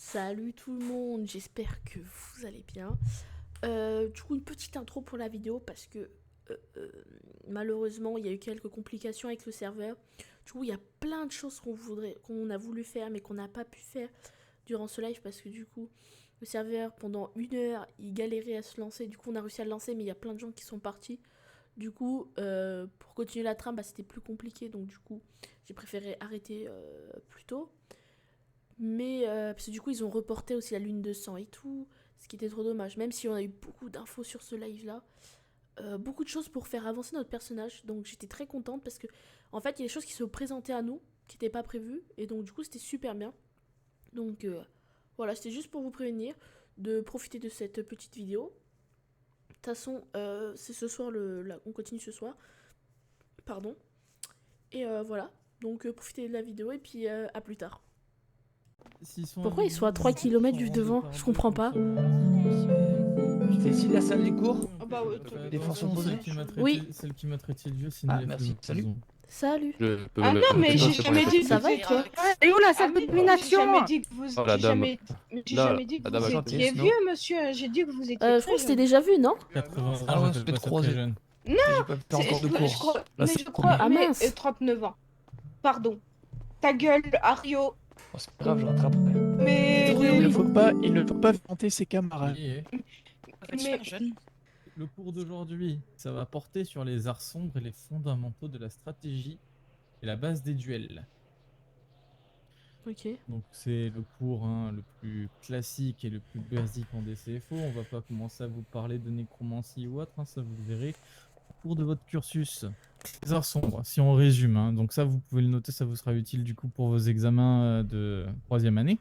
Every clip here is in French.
Salut tout le monde, j'espère que vous allez bien. Du coup, une petite intro pour la vidéo parce que malheureusement, il y a eu quelques complications avec le serveur. Du coup, il y a plein de choses qu'on a voulu faire mais qu'on n'a pas pu faire durant ce live parce que du coup, le serveur pendant 1 heure, il galérait à se lancer. Du coup, on a réussi à le lancer, mais il y a plein de gens qui sont partis. Du coup, pour continuer la trame, c'était plus compliqué. Donc du coup, j'ai préféré arrêter plus tôt. Mais parce que du coup, ils ont reporté aussi la lune de sang et tout, ce qui était trop dommage. Même si on a eu beaucoup d'infos sur ce live-là, beaucoup de choses pour faire avancer notre personnage. Donc j'étais très contente parce que, en fait, il y a des choses qui se présentaient à nous, qui n'étaient pas prévues. Et donc, du coup, c'était super bien. Donc voilà, c'était juste pour vous prévenir de profiter de cette petite vidéo. De toute façon, c'est ce soir, on continue ce soir. Pardon. Et voilà. Donc profitez de la vidéo et puis à plus tard. Pourquoi ils sont à 3 km du devant? Je comprends pas. C'est ici la salle des cours? Ah bah ouais, Des forces opposées? Oui. Celle qui m'a traité de vieux, c'est une Ah, élève merci, de salut. prison. Salut. Ah non, mais j'ai jamais dit que Ça vous va et toi? étiez... Et où la salle de J'ai domination? jamais dit que vous... Oh la J'ai dame. jamais... J'ai Là, jamais dit que la dame vous a étiez chanté, vieux, monsieur. J'ai dit que vous étiez Je très crois que c'était jeune. déjà vu, non? 80 ans, Ah ouais, j'appelle c'est pas ça croisé. très jeune. Non, J'ai pas fait encore de je cours. crois... Là, mais c'est je le crois... Ah, mais mince. 39 ans. Pardon. Ta gueule, Ario. Oh, c'est pas grave, je rattraperai. Mais... Oui, Il oui. ne faut pas vanter ses camarades. Oui, Mais... le cours d'aujourd'hui, ça va porter sur les arts sombres et les fondamentaux de la stratégie et la base des duels. Ok. Donc c'est le cours le plus classique et le plus basique en DCFO. On va pas commencer à vous parler de nécromancie ou autre, ça vous le verrez au cours de votre cursus. Les arts sombres, si on résume, donc ça vous pouvez le noter, ça vous sera utile du coup pour vos examens de 3e année.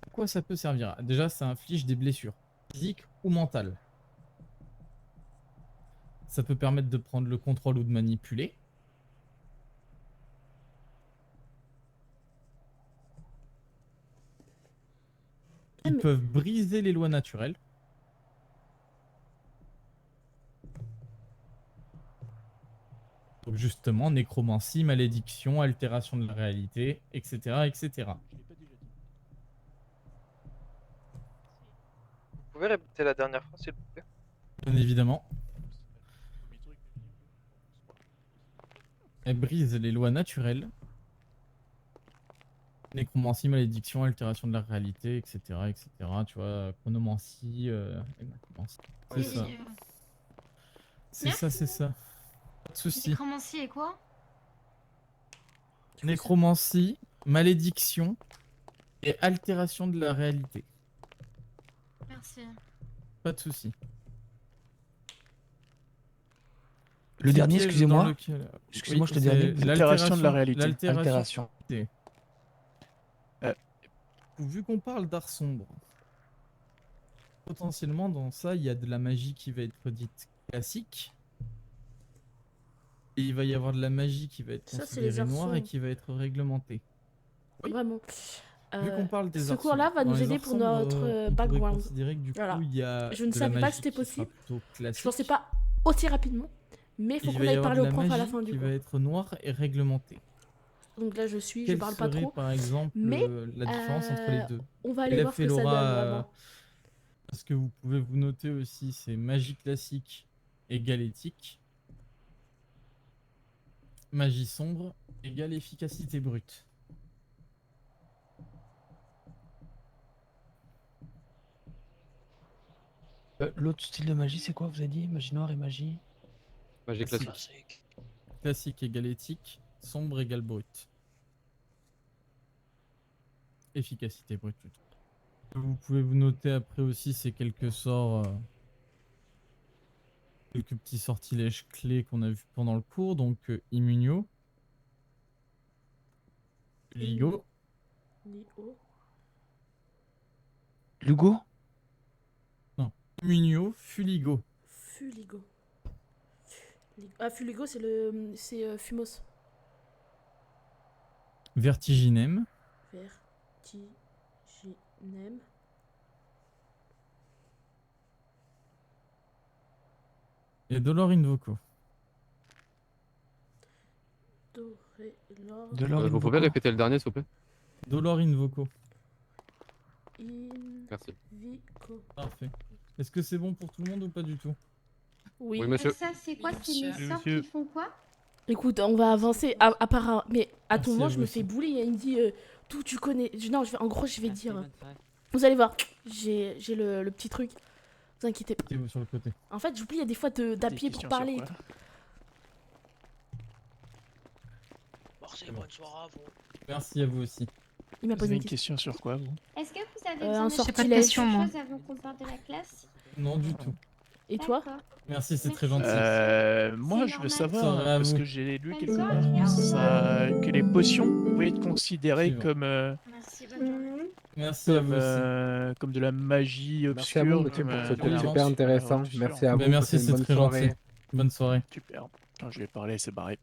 À quoi ça peut servir? Déjà, ça inflige des blessures physiques ou mentales. Ça peut permettre de prendre le contrôle ou de manipuler. Ils peuvent briser les lois naturelles. Donc justement, nécromancie, malédiction, altération de la réalité, etc. etc. Vous pouvez répéter la dernière phrase, s'il vous plaît? Bien évidemment. Elle brise les lois naturelles. Nécromancie, malédiction, altération de la réalité, etc. etc. Tu vois, chronomancie, nécromancie. C'est ça. C'est ça, c'est ça. Pas de soucis. Nécromancie et quoi? Nécromancie, malédiction et altération de la réalité. Merci. Pas de soucis. Le dernier, Piège excusez-moi. dans lequel- Excusez-moi, Oui, je te dernier. c'est L'altération de la réalité. L'altération. Altération. Vu qu'on parle d'art sombre, potentiellement dans ça, il y a de la magie qui va être dite classique. Et il va y avoir de la magie qui va être Ça, c'est les considérée arts noire et sombres. qui va être réglementée. Oui. Vraiment. Vu qu'on parle des Ce arts cours-là sombres, va dans nous les aider arts pour sombres, notre on pourrait background. considérer que du coup, Voilà. il y a Je ne de la savais pas magie que c'était qui sera possible. plutôt classique. Je pensais pas aussi rapidement. Mais il faut Il qu'on va y aille avoir parler de au la prof à la magie fin du qui cours. va être noire et réglementée. Donc là, je Quelle parle pas serait, trop. par exemple, Mais la différence entre les deux? on va aller Élève voir ce que ça donne Felora, vraiment. ce que vous pouvez vous noter aussi, c'est magie classique égale éthique. Magie sombre égale efficacité brute. L'autre style de magie, c'est quoi, vous avez dit? Magie noire et magie... Magie classique. Classique. Classique égale éthique, sombre égale brute. Efficacité brute plutôt. Vous pouvez vous noter après aussi ces quelques sorts, quelques petits sortilèges clés qu'on a vus pendant le cours. Donc Immunio, Ligo, Ni-o. Lugo? Immunio, Fuligo. Fuligo. Ah, Fuligo, c'est Fumos. Vertiginem, Vertiginem. et Dolor Invoco. Doré, Lor. De l'or Vous pouvez répéter le dernier, s'il vous plaît? Dolor Invoco. Merci. Vico. Parfait. Est-ce que c'est bon pour tout le monde ou pas du tout? Oui. Oui, monsieur. Ça, c'est quoi? C'est les Monsieur. sorts qui font quoi? Écoute, on va avancer. À part mais à tout Merci moment, à je vous me aussi. fais bouler. Il me dit tout, tu connais. Non, en gros, je vais dire. Vous allez voir, j'ai le petit truc. Vous inquiétez pas. Mettez-vous sur le côté. En fait, j'oublie il y a des fois d'appuyer pour parler. et tout. Bonne soirée à vous. Merci à vous aussi. Il m'a Vous posé avez une une question. question sur quoi, vous? Est-ce que vous avez Un besoin de sortilège. quelque chose avant qu'on parte de la classe? Non, du tout. Et toi? D'accord. Merci, c'est très Merci. gentil. Moi, C'est je veux normal. savoir, Soirée à parce vous. que j'ai lu Bonne quelque soirée, part, au que les potions pouvaient être considérées Suivant. comme, Merci, bonne journée. Merci à vous aussi. comme de la magie Merci à vous, obscure. monsieur, pour ce de cours la super race, intéressant. voilà, Merci à Ben, vous. merci, Passez une c'est bonne très soirée. gentil. Bonne soirée. Super. Quand je lui ai parlé, c'est barré.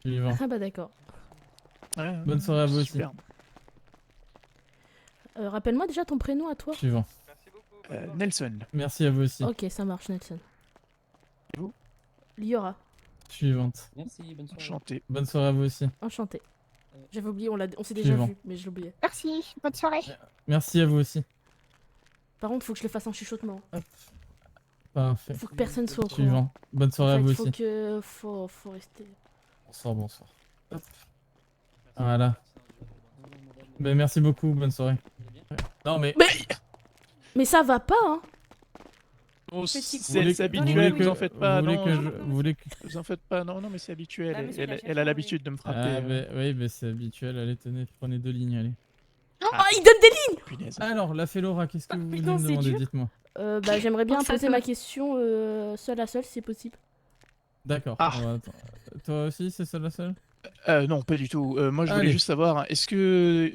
Suivant. Ah bah d'accord. Ouais, Bonne soirée à vous aussi. super. Rappelle-moi déjà ton prénom à toi. Suivant. Merci beaucoup. Nelson. Merci à vous aussi. Ok, ça marche, Nelson. Et vous? Liora, Suivante. Merci, bonne soirée. Enchanté. Bonne soirée à vous aussi. enchanté. J'avais oublié, on s'est déjà Suivant. vu, mais je l'oubliais. Merci, bonne soirée. Merci à vous aussi. Par contre, faut que je le fasse en chuchotement. Parfait. Faut que personne soit au courant. Suivant. Bonne soirée à En vous fait, faut aussi. que faut rester. Bonsoir, bonsoir. Hop. Voilà. Ben, merci beaucoup, bonne soirée. Non mais... Mais ça va pas, hein. Oh, Petit c'est Vous habituel, voulez vous en faites pas. Vous voulez non, que je... Vous voulez que... Vous en faites pas, non, non, mais c'est habituel. Ah, mais c'est la Elle chef, a oui. l'habitude de me frapper. Ah ben oui, ben c'est habituel. Allez, tenez, prenez 2 lignes, allez. Oh, il donne des Punaise. Alors, la Félora, qu'est-ce que vous voulez putain, me c'est demander? dur. Dites-moi. Bah, j'aimerais bien Oh, ça poser peut. ma question seule à seule, si c'est possible. D'accord. Ah. on va attendre. Toi aussi, c'est ça la seule? Non, pas du tout. Moi, je voulais Allez. juste savoir, est-ce que...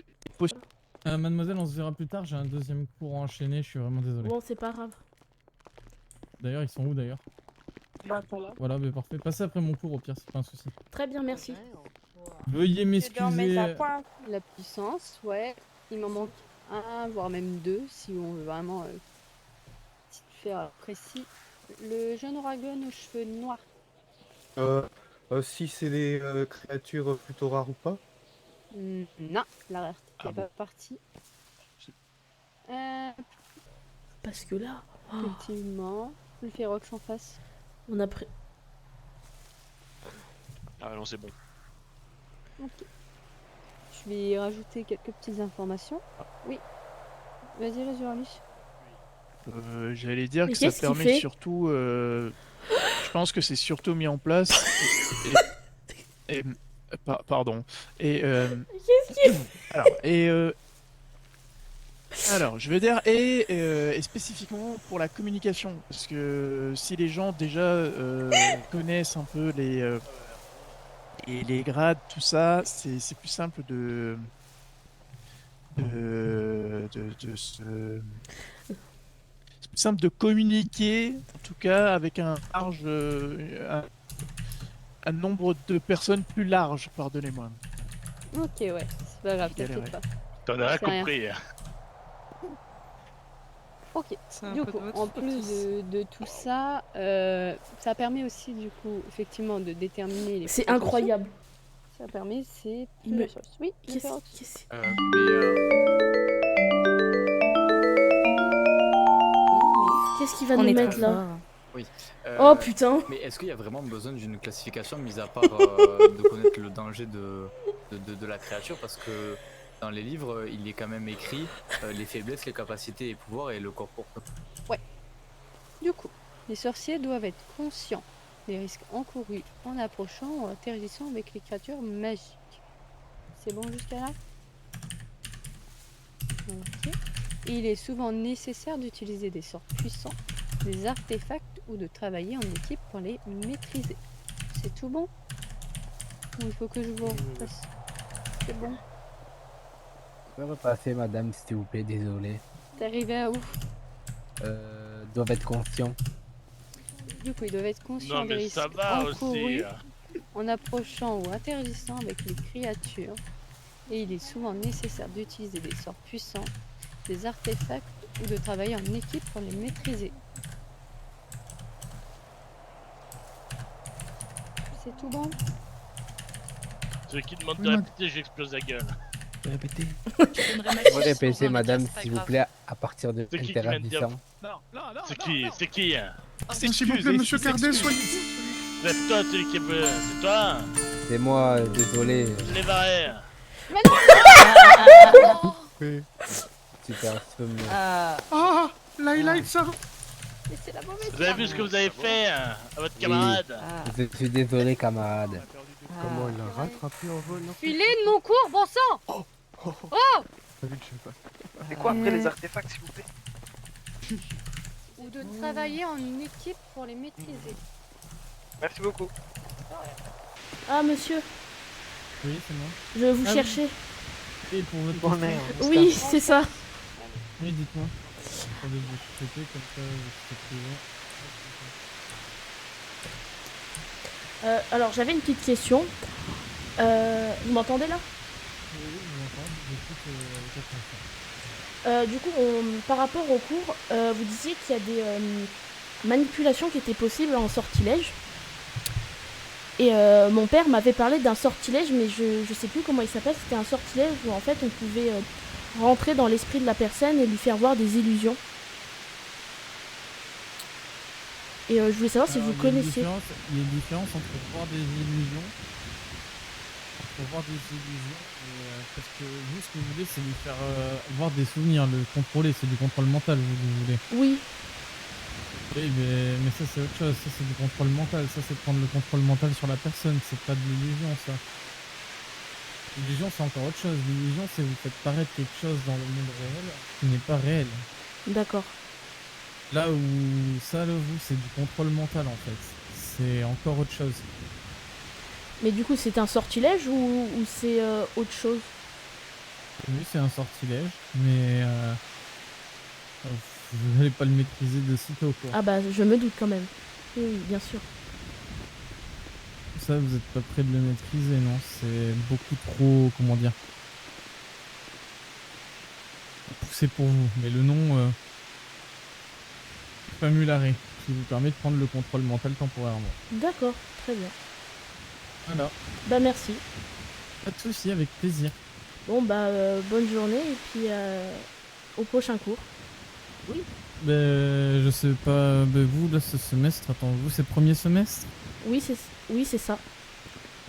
Mademoiselle, on se verra plus tard. J'ai un deuxième cours enchaîné. Je suis vraiment désolé. Bon, c'est pas grave. D'ailleurs, ils sont où d'ailleurs? Voilà, ben parfait. Passez après mon cours au pire, c'est pas un souci. Très bien, merci. Veuillez m'excuser. La puissance, ouais. Il m'en manque un, voire même deux, si on veut vraiment faire précis. Le jeune Oragon aux cheveux noirs. Si c'est des créatures plutôt rares ou pas? Non, la rareté Ah n'est pas partie. Parce que là, Effectivement. Le Férox en face. on a pris. Ah non, c'est bon. Ok. Je vais rajouter quelques petites informations. Oui. Vas-y, Résurali. J'allais dire Mais que ça qu'est-ce qu'il permet fait surtout... je pense que c'est surtout mis en place... pardon. Et... Qu'est-ce qu'il fait? Alors, je veux dire, et spécifiquement pour la communication, parce que si les gens déjà connaissent un peu les grades, tout ça, c'est plus simple de se... C'est plus simple de communiquer, en tout cas avec un large, un nombre de personnes plus large, pardonnez-moi. Ok, ouais. C'est pas grave, Je galérais. t'inquiète pas. T'en as C'est rien. compris. Ok. Du coup, en plus de tout ça, ça permet aussi, du coup, effectivement, de déterminer les C'est prétentions. incroyable. Ça permet, c'est Il me- plusieurs choses. Oui, le Qu'est-ce Férox. qu'est-ce- qu'est-ce qu'il va nous mettre là? Oui. Oh putain! Mais est-ce qu'il y a vraiment besoin d'une classification, mis à part de connaître le danger de la créature? Parce que dans les livres, il est quand même écrit les faiblesses, les capacités et pouvoirs et le corps pour peu. Du coup, les sorciers doivent être conscients des risques encourus en approchant ou interagissant avec les créatures magiques. C'est bon jusqu'à là? Ok. Il est souvent nécessaire d'utiliser des sorts puissants, des artefacts ou de travailler en équipe pour les maîtriser. C'est tout bon? Ou il faut que je vous refasse? C'est bon? Vous pouvez repasser, madame, s'il vous plaît, désolé. T'es arrivé à où? Doivent être conscients. Du coup, ils doivent être conscients Non des mais risques ça va encourus aussi. en approchant ou interagissant avec les créatures. Et il est souvent nécessaire d'utiliser des sorts puissants, des artefacts ou de travailler en équipe pour les maîtriser. C'est tout bon? Ceux qui demandent de répéter, j'explose la gueule. Répétez. Vous répétez, madame, s'il vous plaît, à partir de C'est qui vient de dire interdisant. C'est qui C'est qui S'il vous plaît, monsieur Cardet, soyez... C'est toi celui qui est... C'est toi C'est moi, désolé. Je l'ai barré. Super, tu peux me... Ah, l'highlight, ça. Mais c'est la mauvaise. Vous avez vu ce que vous avez fait à votre camarade Je suis désolé, camarade. Comment il l'a rattrapé en vol non Filez de mon cours, bon sang. T'as vu que je sais pas. C'est quoi après les artefacts, s'il vous plaît? Ou de travailler en équipe pour les maîtriser. Merci beaucoup. Ah, monsieur, Oui, c'est moi. je vous Ah, cherchais. Et pour votre Bon, question- merde. Oui, c'est ça. Oui, dites-moi. Attendez, je vais checker comme ça, je sais plus. Alors, j'avais une petite question. Vous m'entendez là? Oui, je m'entends, j'écoute votre question. Du coup, par rapport au cours, vous disiez qu'il y a des manipulations qui étaient possibles en sortilège. Et mon père m'avait parlé d'un sortilège, mais je sais plus comment il s'appelle. C'était un sortilège où en fait on pouvait rentrer dans l'esprit de la personne et lui faire voir des illusions. Et je voulais savoir si Alors, vous il y a une connaissez. Il y a une différence entre voir des illusions. Entre voir des illusions et, parce que vous, ce que vous voulez, c'est lui faire voir des souvenirs, le contrôler, c'est du contrôle mental, vous voulez. Oui, Oui, mais ça, c'est autre chose, ça, c'est du contrôle mental, ça, c'est prendre le contrôle mental sur la personne, c'est pas de l'illusion, ça. L'illusion, c'est encore autre chose. L'illusion, c'est vous faites paraître quelque chose dans le monde réel qui n'est pas réel. d'accord. Là où ça, là, vous, c'est du contrôle mental, en fait. C'est encore autre chose. Mais du coup, c'est un sortilège ou c'est autre chose? Oui, c'est un sortilège, mais vous n'allez pas le maîtriser de sitôt, quoi. Ah bah, je me doute quand même. Oui, oui, bien sûr. Ça, vous n'êtes pas prêt de le maîtriser, non. C'est beaucoup trop, comment dire, poussé pour vous. Mais le nom, Famulare, qui vous permet de prendre le contrôle mental temporairement. D'accord, très bien. Voilà. Bah merci. Pas de soucis, avec plaisir. Bon bah, bonne journée et puis au prochain cours. Ben, je sais pas, ben vous, là, ce semestre, attends, vous, c'est premier semestre? Oui, c'est ça.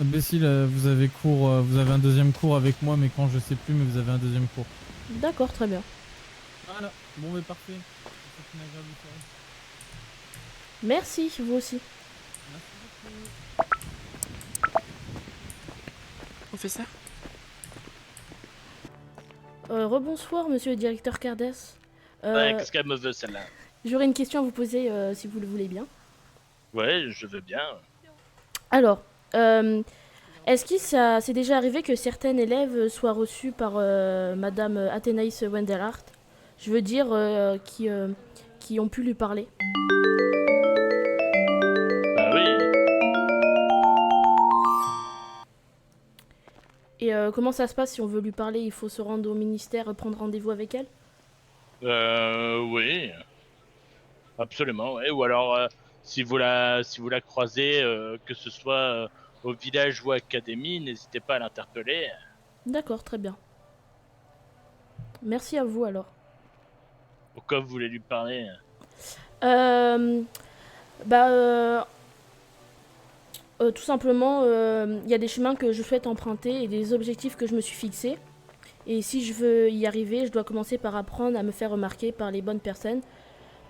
Ah ben si, là, vous avez cours, vous avez un deuxième cours avec moi, mais quand je sais plus, mais vous avez un deuxième cours. D'accord, très bien. Voilà, bon, mais parfait. Je vous souhaite une agréable soirée. Merci, vous aussi. Merci beaucoup. Professeur? Rebonsoir, monsieur le directeur Cardes. Ouais, qu'est-ce qu'elle me veut celle-là? J'aurais une question à vous poser si vous le voulez bien. Ouais, je veux bien. Alors, est-ce que ça c'est déjà arrivé que certains élèves soient reçus par Madame Athénaïs Wendelhart? Je veux dire, qui ont pu lui parler. Bah oui. Et comment ça se passe si on veut lui parler? Il faut se rendre au ministère, prendre rendez-vous avec elle? Oui. Absolument, ouais. Ou alors, si vous la croisez, que ce soit au village ou à l'académie, n'hésitez pas à l'interpeller. D'accord, très bien. Merci à vous alors. Pourquoi vous voulez lui parler? Tout simplement, il y a des chemins que je souhaite emprunter et des objectifs que je me suis fixés. Et si je veux y arriver, je dois commencer par apprendre à me faire remarquer par les bonnes personnes.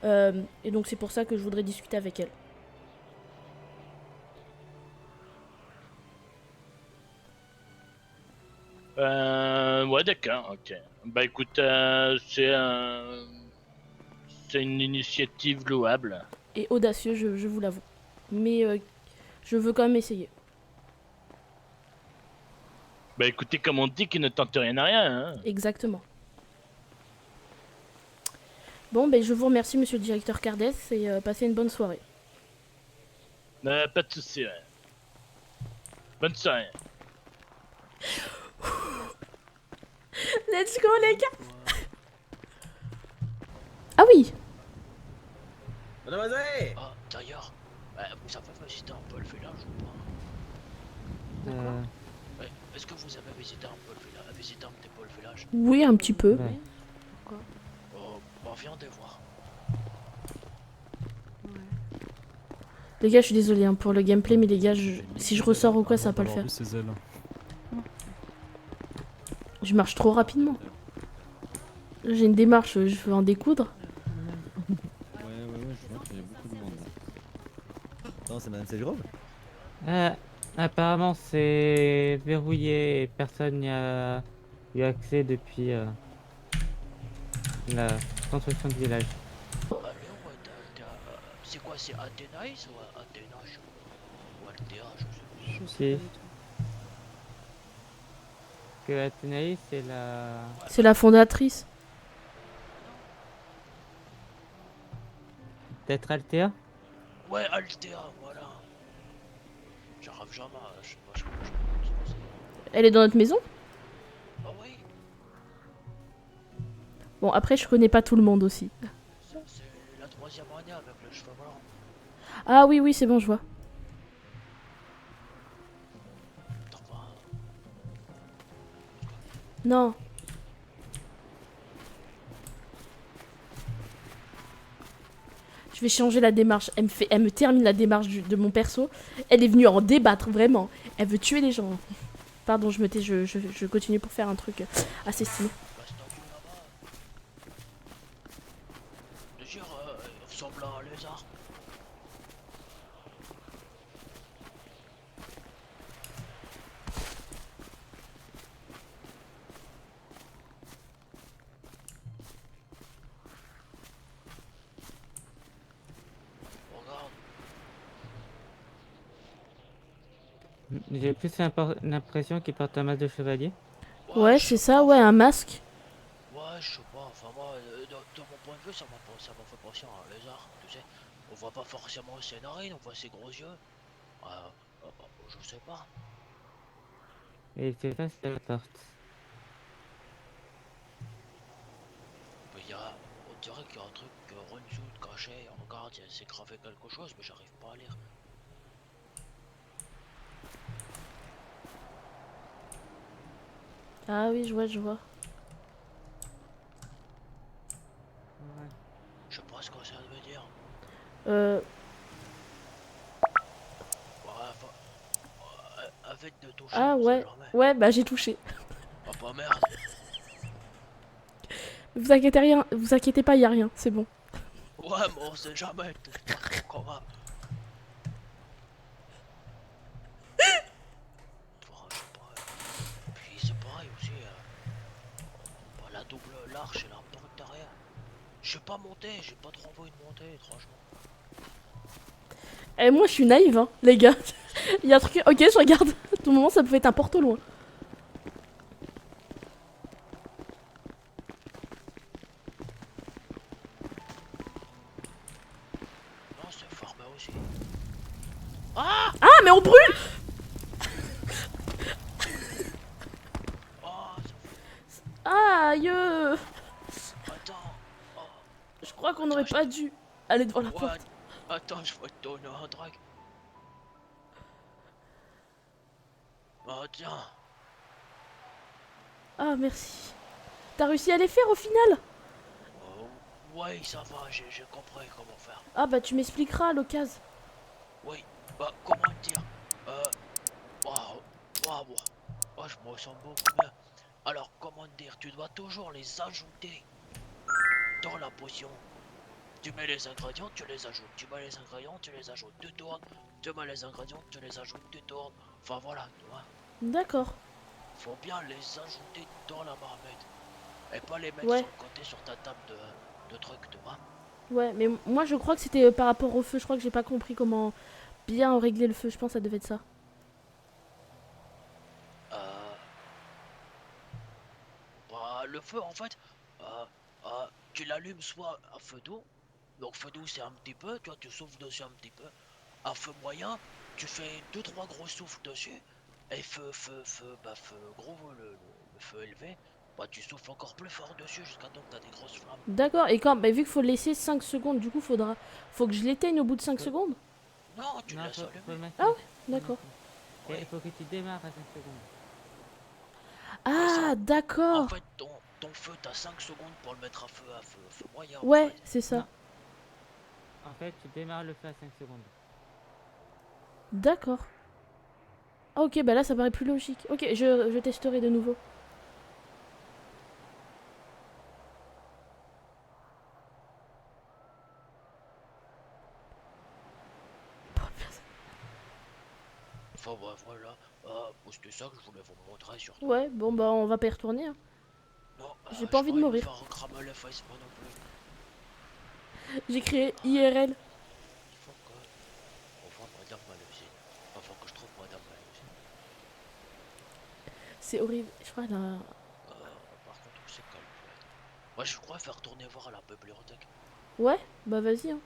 Et donc c'est pour ça que je voudrais discuter avec elle. Ouais, d'accord, ok. Bah écoute, c'est une initiative louable. Et audacieux, je vous l'avoue. Mais je veux quand même essayer. Bah écoutez, comme on dit, qu'il ne tente rien à rien, hein. Exactement. Bon, ben je vous remercie, monsieur le directeur Cardes, et passez une bonne soirée. Pas de soucis, ouais. Bonne soirée. Let's go, les gars. Ah oui. Mademoiselle! Oh, d'ailleurs, vous savez si c'était un peu le village ou pas? Est-ce que vous avez visité un peu le village, visité un petit peu le village? Oui, un petit peu. Ouais. Pourquoi? Oh, bah viendez voir. Les gars, je suis désolée hein, pour le gameplay, mais les gars, si je ressors ou quoi, ça va pas le faire. Je marche trop rapidement. J'ai une démarche, je veux en découdre. Ouais, je vois qu'il y a beaucoup de monde là. Non, c'est Madame Segrove? Apparemment, c'est verrouillé et personne n'y a eu accès depuis la construction du village. C'est quoi, c'est Athénaïs ou Athénage? Ou Altéa, je sais Si. Que Athénaïs, c'est la... C'est la fondatrice. Peut-être Altea? Ouais, Altéa, voilà. J'arrive jamais, je sais pas ce que je... Elle est dans notre maison? Ah oui, Bon, après, je connais pas tout le monde aussi. c'est la 3e année avec le cheveu blanc. Ah oui, oui, c'est bon, je vois. Non. Je vais changer la démarche. Elle me termine la démarche de mon perso. Elle est venue en débattre, vraiment. Elle veut tuer les gens. Pardon, je me tais, je continue pour faire un truc assez stylé. Je jure, il ressemble à un lézard. J'ai plus l'impression qu'il porte un masque de chevalier. Ouais, c'est ça, ouais, un masque. Ouais, je sais pas, enfin moi, de mon point de vue, ça m'a fait penser à un lézard, tu sais. On voit pas forcément ses narines, on voit ses gros yeux. Je sais pas. Et il s'est face à la porte. Mais on dirait qu'il y a un truc en dessous de caché, regarde, c'est gravé quelque chose, mais j'arrive pas à lire. Ah oui, je vois, je vois. Je sais pas ce que ça veut dire. Avec de toucher, Ah on sait ouais, jamais. ouais, bah j'ai touché. Ah bah merde. Vous inquiétez pas, y a rien, c'est bon. Ouais, mais on sait jamais, t'es pas trop comment. Puis c'est pareil aussi, la double l'arche et la porte derrière. Je sais pas monter, j'ai pas trop envie de monter, franchement. Eh, moi je suis naïve, hein, les gars. Il y a un truc. Ok, je regarde. À tout moment, ça peut être un porte au loin. Non, c'est formé aussi. Ah, mais on brûle. Aïe. Je crois qu'on n'aurait pas dû aller devant la porte. Attends, je vais te donner un drag. Oh tiens. Ah, merci. T'as réussi à les faire au final? Ouais, ça va, j'ai compris comment faire. Ah bah tu m'expliqueras à l'occasion. Oui, bah comment dire. Je me sens beaucoup mieux. Alors comment dire, tu dois toujours les ajouter dans la potion. Tu mets les ingrédients, tu les ajoutes. Tu mets les ingrédients, tu les ajoutes. Tu tournes, tu mets les ingrédients, tu les ajoutes, tu tournes. Enfin voilà, tu vois. D'accord. Faut bien les ajouter dans la marmite. Et pas les mettre Ouais. sur le côté sur ta table de trucs, tu vois. Ouais, mais moi je crois que c'était par rapport au feu. Je crois que j'ai pas compris comment bien régler le feu. Je pense que ça devait être ça. Le feu en fait, tu l'allumes soit à feu doux, donc feu doux c'est un petit peu, tu vois, tu souffles dessus un petit peu. À feu moyen, tu fais 2-3 gros souffles dessus, et feu gros, le feu élevé, bah tu souffles encore plus fort dessus jusqu'à temps que t'as des grosses flammes. D'accord, et quand, bah, vu qu'il faut laisser 5 secondes, du coup faut que je l'éteigne au bout de 5 secondes. Non, tu laisses allumer. Ah ouais, d'accord. Il faut que tu démarres à 5 secondes. Ah, d'accord. En fait, ton feu, t'as 5 secondes pour le mettre à feu moyen. en Ouais, fait. c'est ça. En fait, tu démarres le feu à 5 secondes. D'accord. Ah, ok, bah là, ça paraît plus logique. Ok, je testerai de nouveau. Enfin, bah, voilà. C'était ça que je voulais vous montrer surtout. Ouais, bon, bah, on va pas y retourner. Hein. Non, J'ai pas envie de mourir. Faire cramer les fesses, moi non plus. J'ai créé IRL. Il faut que... On voit Madame Malusine. Enfin, que je trouve Madame Malusine. C'est horrible. Je crois là. Par contre, c'est calme. Moi, je crois faire tourner voir à la bibliothèque. Ouais, bah vas-y. Hein.